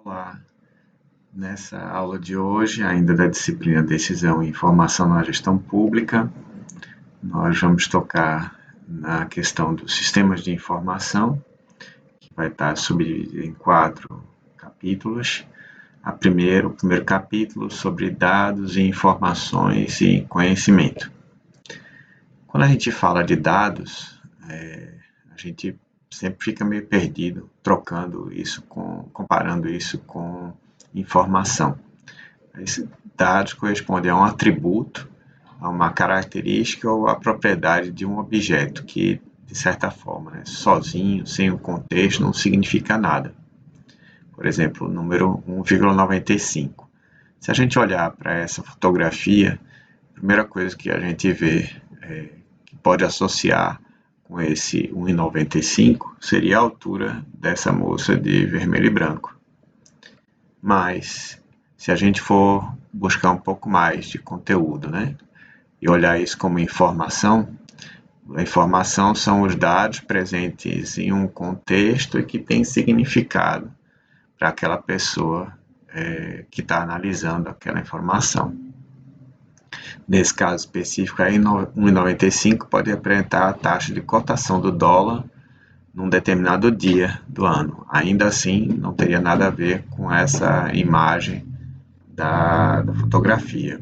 Olá, nessa aula de hoje, ainda da disciplina Decisão e Informação na Gestão Pública, nós vamos tocar na questão dos sistemas de informação, que vai estar subdividido em 4 capítulos. O primeiro capítulo sobre dados e informações e conhecimento. Quando a gente fala de dados, a gente sempre fica meio perdido comparando isso com informação. Esses dados correspondem a um atributo, a uma característica ou a propriedade de um objeto que, de certa forma, sozinho, sem o contexto, não significa nada. Por exemplo, o número 1,95. Se a gente olhar para essa fotografia, a primeira coisa que a gente vê que pode associar com esse 1,95 seria a altura dessa moça de vermelho e branco. Mas, se a gente for buscar um pouco mais de conteúdo, e olhar isso como informação, a informação são os dados presentes em um contexto e que tem significado para aquela pessoa que está analisando aquela informação. Nesse caso específico, aí 1,95 pode representar a taxa de cotação do dólar num determinado dia do ano. Ainda assim, não teria nada a ver com essa imagem da fotografia.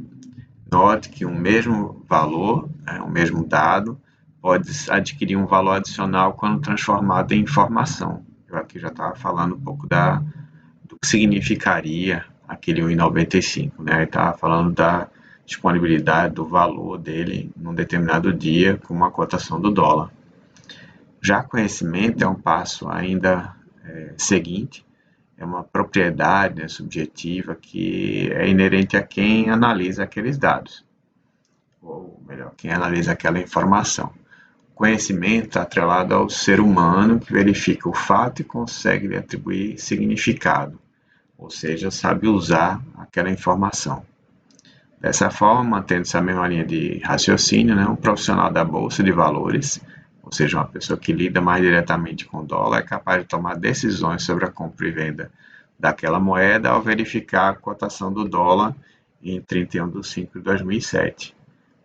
Note que o mesmo valor, o mesmo dado, pode adquirir um valor adicional quando transformado em informação. Eu aqui já estava falando um pouco do que significaria aquele 1,95. Eu estava falando da disponibilidade do valor dele num determinado dia com uma cotação do dólar. Já conhecimento é um passo ainda seguinte, é uma propriedade subjetiva que é inerente a quem analisa aqueles dados, ou melhor, quem analisa aquela informação. Conhecimento está atrelado ao ser humano que verifica o fato e consegue lhe atribuir significado, ou seja, sabe usar aquela informação. Dessa forma, mantendo-se a mesma linha de raciocínio, um profissional da Bolsa de Valores, ou seja, uma pessoa que lida mais diretamente com o dólar, é capaz de tomar decisões sobre a compra e venda daquela moeda ao verificar a cotação do dólar em 31 de 5 de 2007.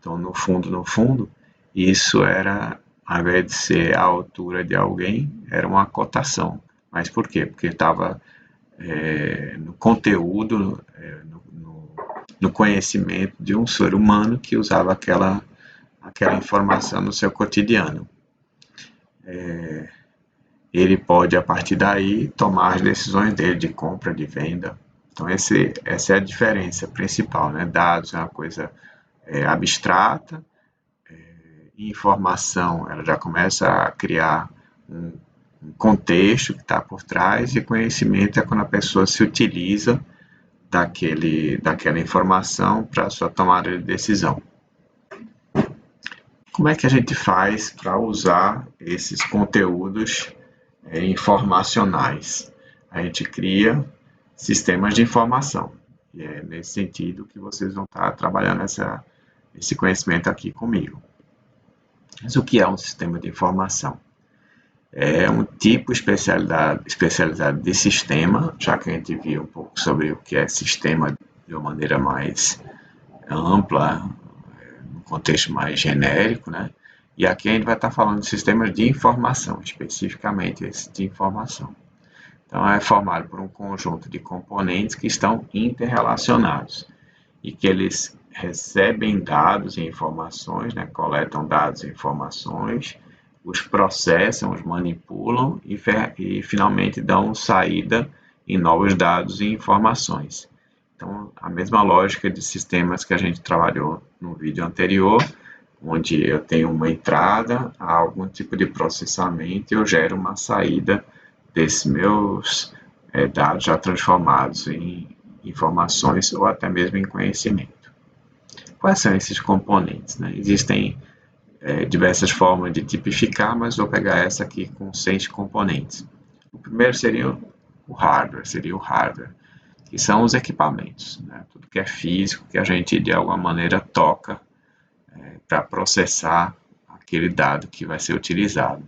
Então, no fundo, isso era, ao invés de ser a altura de alguém, era uma cotação. Mas por quê? Porque estava no conteúdo, no conhecimento de um ser humano que usava aquela informação no seu cotidiano. Ele pode, a partir daí, tomar as decisões dele de compra, de venda. Então, essa é a diferença principal. Dados é uma coisa abstrata, informação ela já começa a criar um contexto que está por trás, e conhecimento é quando a pessoa se utiliza daquela informação para a sua tomada de decisão. Como é que a gente faz para usar esses conteúdos informacionais? A gente cria sistemas de informação, e é nesse sentido que vocês vão estar trabalhando esse conhecimento aqui comigo. Mas o que é um sistema de informação? É um tipo especializado de sistema, já que a gente viu um pouco sobre o que é sistema de uma maneira mais ampla, num contexto mais genérico, E aqui a gente vai estar falando de sistemas de informação, especificamente esse de informação. Então, é formado por um conjunto de componentes que estão interrelacionados e que eles recebem dados e informações, coletam dados e informações, os processam, os manipulam e finalmente dão saída em novos dados e informações. Então, a mesma lógica de sistemas que a gente trabalhou no vídeo anterior, onde eu tenho uma entrada a algum tipo de processamento e eu gero uma saída desses meus dados já transformados em informações ou até mesmo em conhecimento. Quais são esses componentes? Existem diversas formas de tipificar, mas vou pegar essa aqui com 6 componentes. O primeiro seria o hardware, que são os equipamentos, tudo que é físico, que a gente de alguma maneira toca para processar aquele dado que vai ser utilizado.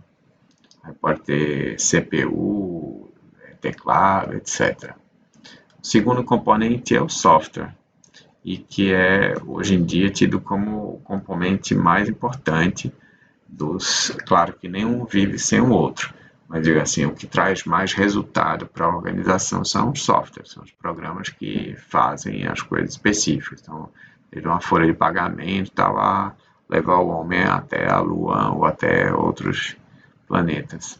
Aí pode ter CPU, teclado, etc. O segundo componente é o software, e que é hoje em dia tido como o componente mais importante claro que nenhum vive sem o outro, mas digo assim, o que traz mais resultado para a organização são os softwares, são os programas que fazem as coisas específicas. Então, desde uma folha de pagamento, levar o homem até a Lua ou até outros planetas.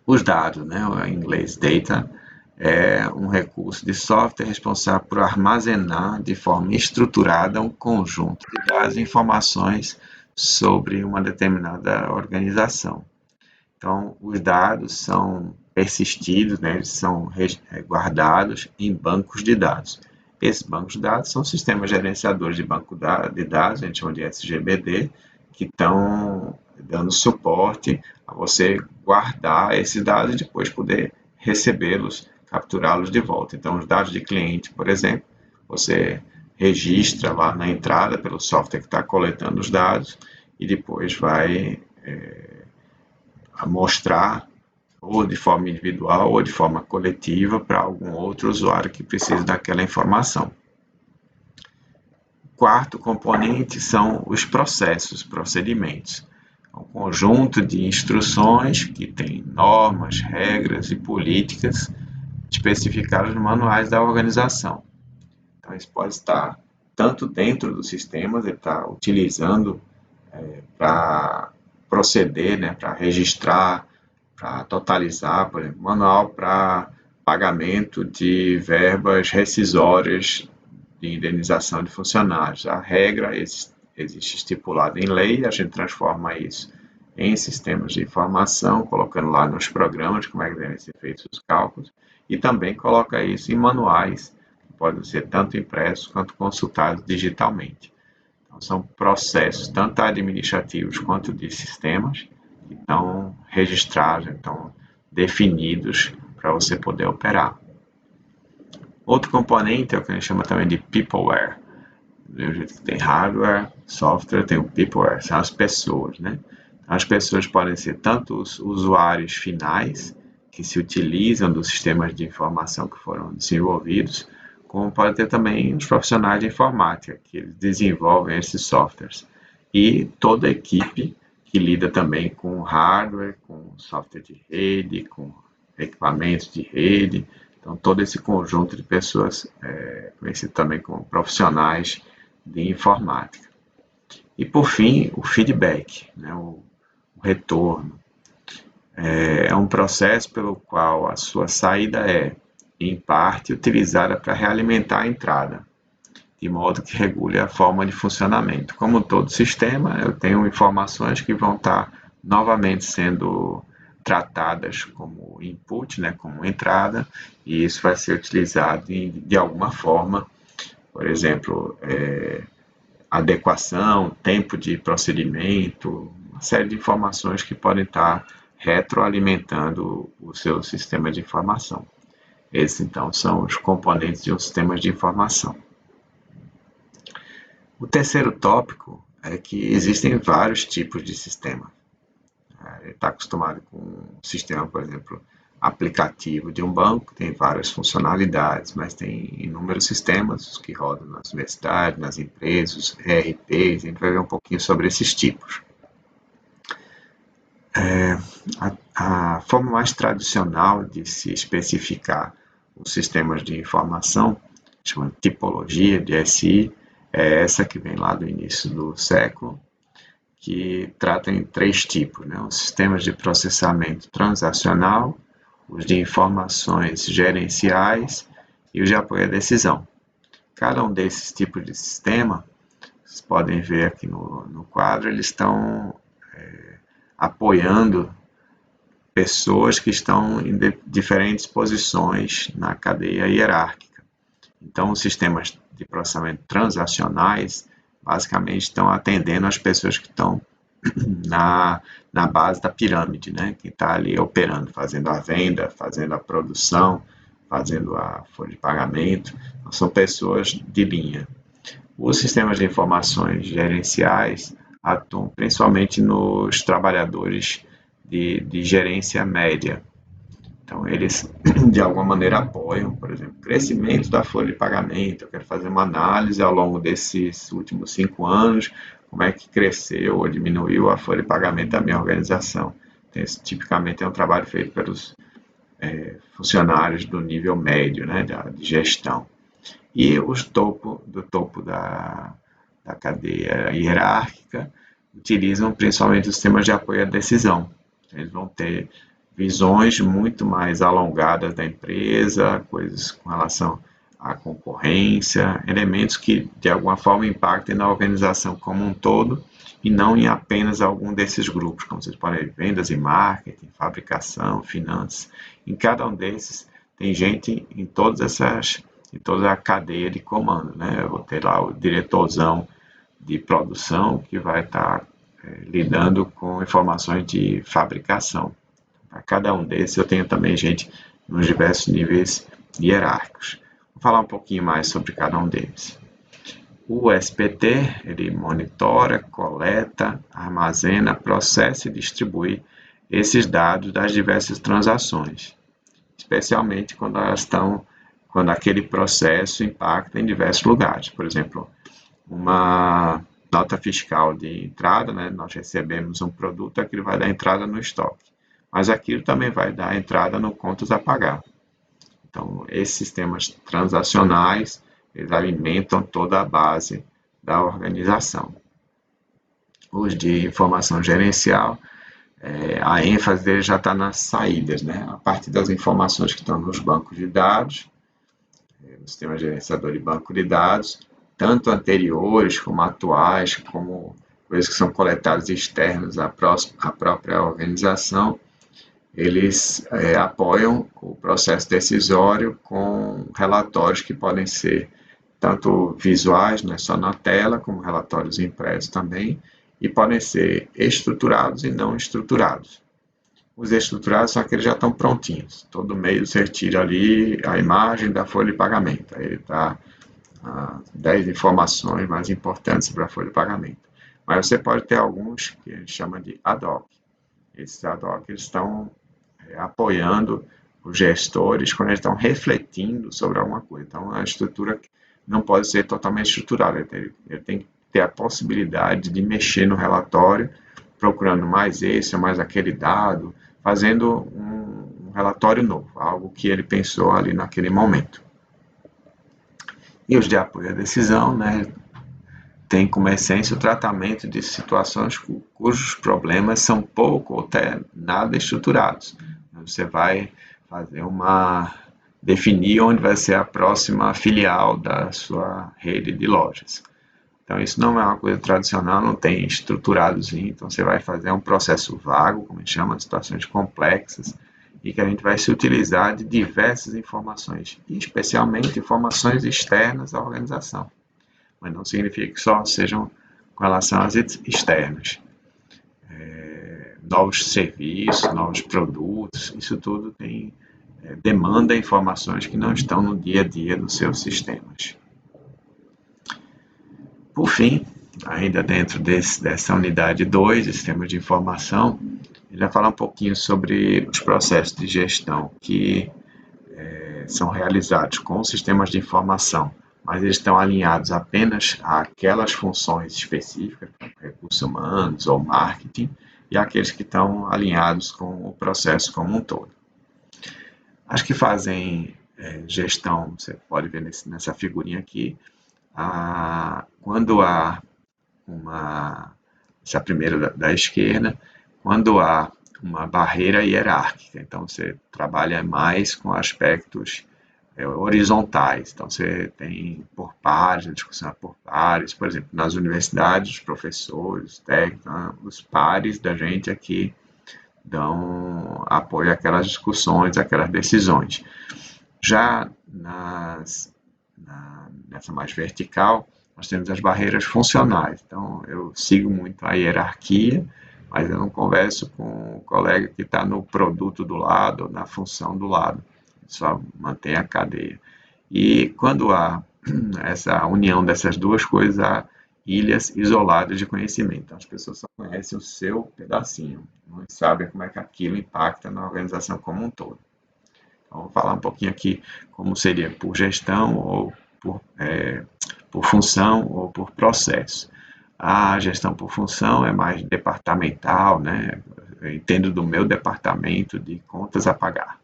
Os dados, né, em inglês data, é um recurso de software responsável por armazenar de forma estruturada um conjunto de dados e informações sobre uma determinada organização. Então, os dados são persistidos, né, eles são guardados em bancos de dados. Esses bancos de dados são sistemas gerenciadores de banco de dados, a gente chama de SGBD, que estão dando suporte a você guardar esses dados e depois poder recebê-los, capturá-los de volta. Então, os dados de cliente, por exemplo, você registra lá na entrada pelo software que está coletando os dados e depois vai mostrar ou de forma individual ou de forma coletiva para algum outro usuário que precise daquela informação. O quarto componente são os procedimentos. Um conjunto de instruções que tem normas, regras e políticas especificadas nos manuais da organização. Então, isso pode estar tanto dentro do sistema, ele está utilizando para proceder, né, para registrar, para totalizar, por exemplo, manual para pagamento de verbas rescisórias de indenização de funcionários. A regra existe estipulada em lei, a gente transforma isso em sistemas de informação, colocando lá nos programas como é que devem ser feitos os cálculos, e também coloca isso em manuais, que podem ser tanto impressos quanto consultados digitalmente. Então, são processos tanto administrativos quanto de sistemas que estão registrados, estão definidos para você poder operar. Outro componente é o que a gente chama também de peopleware. Do mesmo jeito que tem hardware, software, tem o peopleware, são as pessoas, né? As pessoas podem ser tanto os usuários finais, que se utilizam dos sistemas de informação que foram desenvolvidos, como pode ter também os profissionais de informática, que eles desenvolvem esses softwares. E toda a equipe que lida também com hardware, com software de rede, com equipamentos de rede. Então, todo esse conjunto de pessoas conhecido também como profissionais de informática. E, por fim, o feedback, né, o retorno. É um processo pelo qual a sua saída é, em parte, utilizada para realimentar a entrada, de modo que regule a forma de funcionamento. Como todo sistema, eu tenho informações que vão estar novamente sendo tratadas como input, né, como entrada, e isso vai ser utilizado de alguma forma, por exemplo, adequação, tempo de procedimento, uma série de informações que podem estar retroalimentando o seu sistema de informação. Esses, então, são os componentes de um sistema de informação. O terceiro tópico é que existem vários tipos de sistema. Ele está acostumado com um sistema, por exemplo, aplicativo de um banco, tem várias funcionalidades, mas tem inúmeros sistemas que rodam nas universidades, nas empresas, ERPs, a gente vai ver um pouquinho sobre esses tipos. A forma mais tradicional de se especificar os sistemas de informação, chama de tipologia de SI, é essa que vem lá do início do século, que trata em três tipos, né? Os sistemas de processamento transacional, os de informações gerenciais e os de apoio à decisão. Cada um desses tipos de sistema, vocês podem ver aqui no quadro, eles estão apoiando pessoas que estão em diferentes posições na cadeia hierárquica. Então, os sistemas de processamento transacionais basicamente estão atendendo as pessoas que estão na base da pirâmide, né? Que está ali operando, fazendo a venda, fazendo a produção, fazendo a folha de pagamento. Então, são pessoas de linha. Os sistemas de informações gerenciais atuam principalmente nos trabalhadores de gerência média. Então, eles, de alguma maneira, apoiam, por exemplo, o crescimento da folha de pagamento. Eu quero fazer uma análise ao longo desses últimos 5 anos, como é que cresceu ou diminuiu a folha de pagamento da minha organização. Então, esse, tipicamente, é um trabalho feito pelos funcionários do nível médio, né, de gestão. E os do topo da cadeia hierárquica utilizam principalmente os sistemas de apoio à decisão. Eles vão ter visões muito mais alongadas da empresa, coisas com relação à concorrência, elementos que de alguma forma impactem na organização como um todo e não em apenas algum desses grupos, como vocês podem ver, vendas e marketing, fabricação, finanças. Em cada um desses tem gente em toda a cadeia de comando, né? Eu vou ter lá o diretorzão de produção que vai estar lidando com informações de fabricação. Para cada um desses eu tenho também gente nos diversos níveis hierárquicos. Vou falar um pouquinho mais sobre cada um deles. O SPT, ele monitora, coleta, armazena, processa e distribui esses dados das diversas transações, especialmente quando aquele processo impacta em diversos lugares. Por exemplo, uma nota fiscal de entrada, né? Nós recebemos um produto, aquilo vai dar entrada no estoque, mas aquilo também vai dar entrada no contas a pagar. Então, esses sistemas transacionais, eles alimentam toda a base da organização. Os de informação gerencial, a ênfase dele já está nas saídas, né? A partir das informações que estão nos bancos de dados, no sistema gerenciador de banco de dados, tanto anteriores como atuais, como coisas que são coletadas externas à própria organização, eles apoiam o processo decisório com relatórios que podem ser tanto visuais, não é só na tela, como relatórios impressos também, e podem ser estruturados e não estruturados. Os estruturados são aqueles que já estão prontinhos. Todo mês você tira ali a imagem da folha de pagamento. Aí está 10 informações mais importantes sobre a folha de pagamento. Mas você pode ter alguns que a gente chama de ad hoc. Esses ad hoc eles estão apoiando os gestores quando eles estão refletindo sobre alguma coisa. Então, a estrutura não pode ser totalmente estruturada. Ele tem que ter a possibilidade de mexer no relatório, procurando mais esse ou mais aquele dado, fazendo um relatório novo, algo que ele pensou ali naquele momento. E os de apoio à decisão, né, tem como essência o tratamento de situações cujos problemas são pouco ou até nada estruturados. Você vai definir onde vai ser a próxima filial da sua rede de lojas. Então, isso não é uma coisa tradicional, não tem estruturadozinho. Então, você vai fazer um processo vago, como a gente chama, de situações complexas, e que a gente vai se utilizar de diversas informações, especialmente informações externas à organização. Mas não significa que só sejam com relação às externas. Novos serviços, novos produtos, isso tudo demanda informações que não estão no dia a dia dos seus sistemas. Por fim, ainda dentro dessa unidade 2, sistemas de informação, ele vai falar um pouquinho sobre os processos de gestão que são realizados com sistemas de informação, mas eles estão alinhados apenas àquelas funções específicas, recursos humanos ou marketing, e aqueles que estão alinhados com o processo como um todo. As que fazem gestão, você pode ver nessa figurinha aqui, quando há essa primeira da esquerda, quando há uma barreira hierárquica, então você trabalha mais com aspectos horizontais, então você tem por pares, a discussão é por pares, por exemplo, nas universidades, os professores, os técnicos, os pares da gente aqui dão apoio àquelas discussões, àquelas decisões. Já nessa mais vertical, nós temos as barreiras funcionais. Então, eu sigo muito a hierarquia, mas eu não converso com o colega que está no produto do lado, na função do lado. Só mantém a cadeia. E quando há essa união dessas duas coisas, há ilhas isoladas de conhecimento. Então, as pessoas só conhecem o seu pedacinho, não sabem como é que aquilo impacta na organização como um todo. Vamos falar um pouquinho aqui como seria por gestão ou por função ou por processo. A gestão por função é mais departamental, né? Eu entendo do meu departamento de contas a pagar.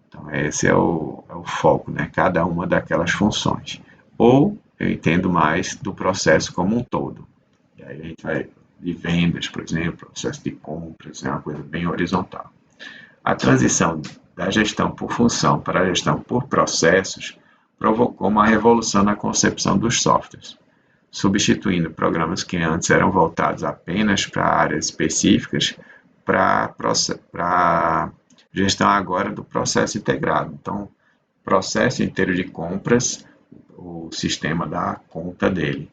Então, esse é o foco, né? Cada uma daquelas funções. Ou eu entendo mais do processo como um todo. E aí a gente vai de vendas, por exemplo, processo de compras, é uma coisa bem horizontal. A transição da gestão por função para a gestão por processos provocou uma revolução na concepção dos softwares, substituindo programas que antes eram voltados apenas para áreas específicas para gestão agora do processo integrado. Então, processo inteiro de compras, o sistema dá conta dele.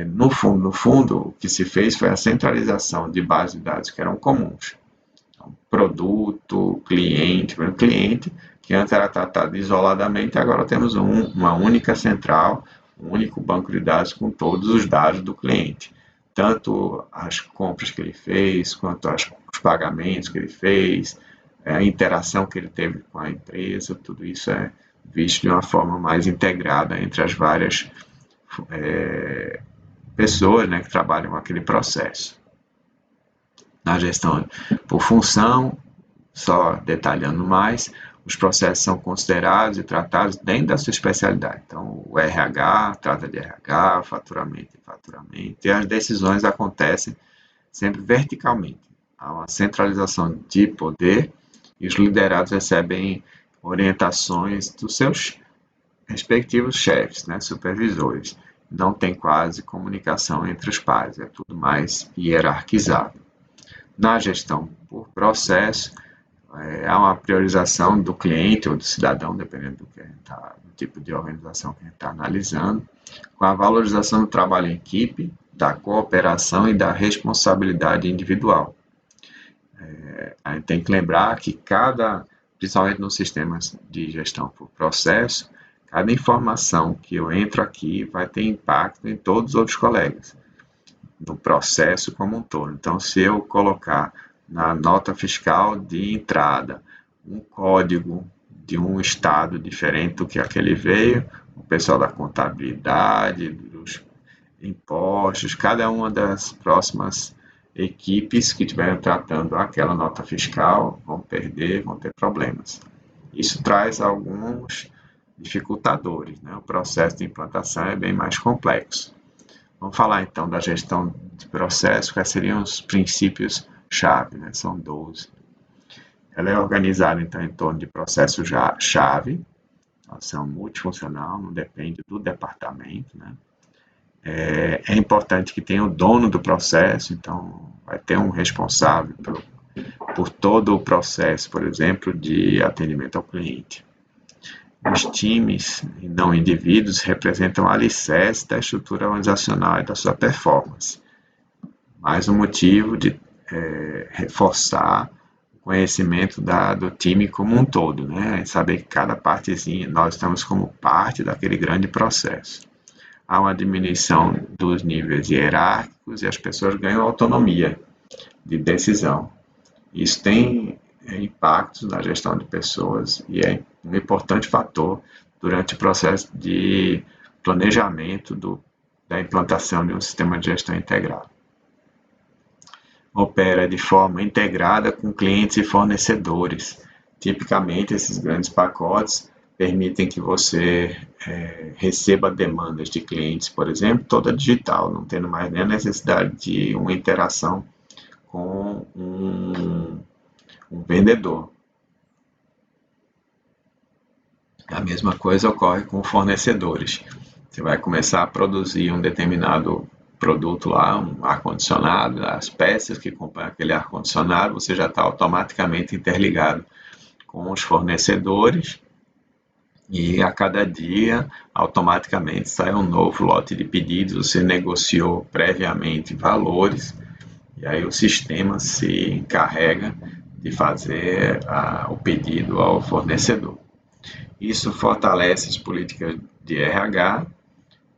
No fundo, o que se fez foi a centralização de bases de dados que eram comuns. Então, produto, cliente, que antes era tratado isoladamente, agora temos uma única central, um único banco de dados com todos os dados do cliente. Tanto as compras que ele fez, quanto os pagamentos que ele fez, a interação que ele teve com a empresa, tudo isso é visto de uma forma mais integrada entre as várias pessoas, né, que trabalham com aquele processo. Na gestão por função, só detalhando mais, os processos são considerados e tratados dentro da sua especialidade. Então, o RH trata de RH, faturamento e faturamento, e as decisões acontecem sempre verticalmente. Há uma centralização de poder e os liderados recebem orientações dos seus respectivos chefes, né, supervisores. Não tem quase comunicação entre os pares, é tudo mais hierarquizado. Na gestão por processo, há uma priorização do cliente ou do cidadão, dependendo do tipo de organização que a gente está analisando, com a valorização do trabalho em equipe, da cooperação e da responsabilidade individual. A gente tem que lembrar que principalmente nos sistemas de gestão por processo, cada informação que eu entro aqui vai ter impacto em todos os outros colegas, no processo como um todo. Então, se eu colocar na nota fiscal de entrada um código de um estado diferente do que aquele veio, o pessoal da contabilidade, dos impostos, cada uma das próximas equipes que estiverem tratando aquela nota fiscal vão perder, vão ter problemas. Isso traz alguns dificultadores, né? O processo de implantação é bem mais complexo. Vamos falar então da gestão de processo, quais seriam os princípios-chave, né? São 12. Ela é organizada então em torno de processos-chave, são multifuncional, não depende do departamento, né? É importante que tenha o dono do processo, então vai ter um responsável por todo o processo, por exemplo, de atendimento ao cliente. Os times e não indivíduos representam o alicerce da estrutura organizacional e da sua performance. Mais um motivo de reforçar o conhecimento do time como um todo, né? Saber que cada partezinha, nós estamos como parte daquele grande processo. Há uma diminuição dos níveis hierárquicos e as pessoas ganham autonomia de decisão. Isso tem impactos na gestão de pessoas e é um importante fator durante o processo de planejamento da implantação de um sistema de gestão integrado. Opera de forma integrada com clientes e fornecedores. Tipicamente, esses grandes pacotes permitem que você receba demandas de clientes, por exemplo, toda digital, não tendo mais nem a necessidade de uma interação com um vendedor. A mesma coisa ocorre com fornecedores. Você vai começar a produzir um determinado produto lá, um ar-condicionado, as peças que compõem aquele ar-condicionado, você já está automaticamente interligado com os fornecedores e a cada dia automaticamente sai um novo lote de pedidos, você negociou previamente valores e aí o sistema se encarrega de fazer o pedido ao fornecedor. Isso fortalece as políticas de RH,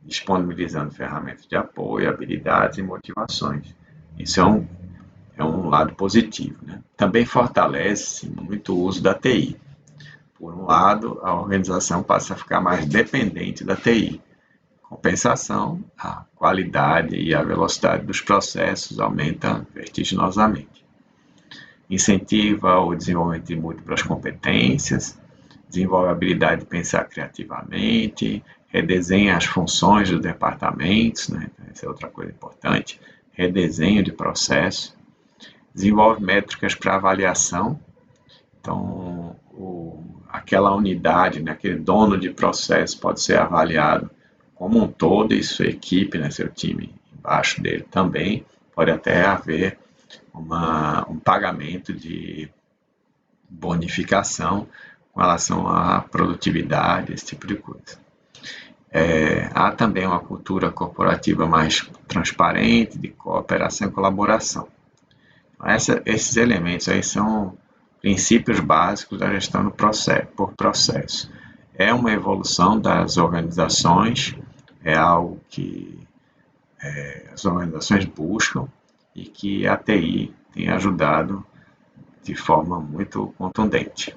disponibilizando ferramentas de apoio, habilidades e motivações. Isso é um lado positivo, né? Também fortalece muito o uso da TI. um lado, a organização passa a ficar mais dependente da TI. Compensação, a qualidade e a velocidade dos processos aumenta vertiginosamente. Incentiva o desenvolvimento de múltiplas competências, desenvolve a habilidade de pensar criativamente, redesenha as funções dos departamentos, né? Essa é outra coisa importante, redesenho de processo, desenvolve métricas para avaliação. Então, aquela unidade, né, aquele dono de processo pode ser avaliado como um todo e sua equipe, né, seu time embaixo dele também. Pode até haver um pagamento de bonificação com relação à produtividade, esse tipo de coisa. Há também uma cultura corporativa mais transparente, de cooperação e colaboração. Esses elementos aí são princípios básicos da gestão por processo. É uma evolução das organizações, é algo que as organizações buscam e que a TI tem ajudado de forma muito contundente.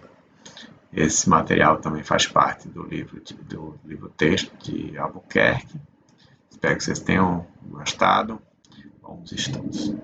Esse material também faz parte do livro texto de Albuquerque. Espero que vocês tenham gostado. Bons estudos.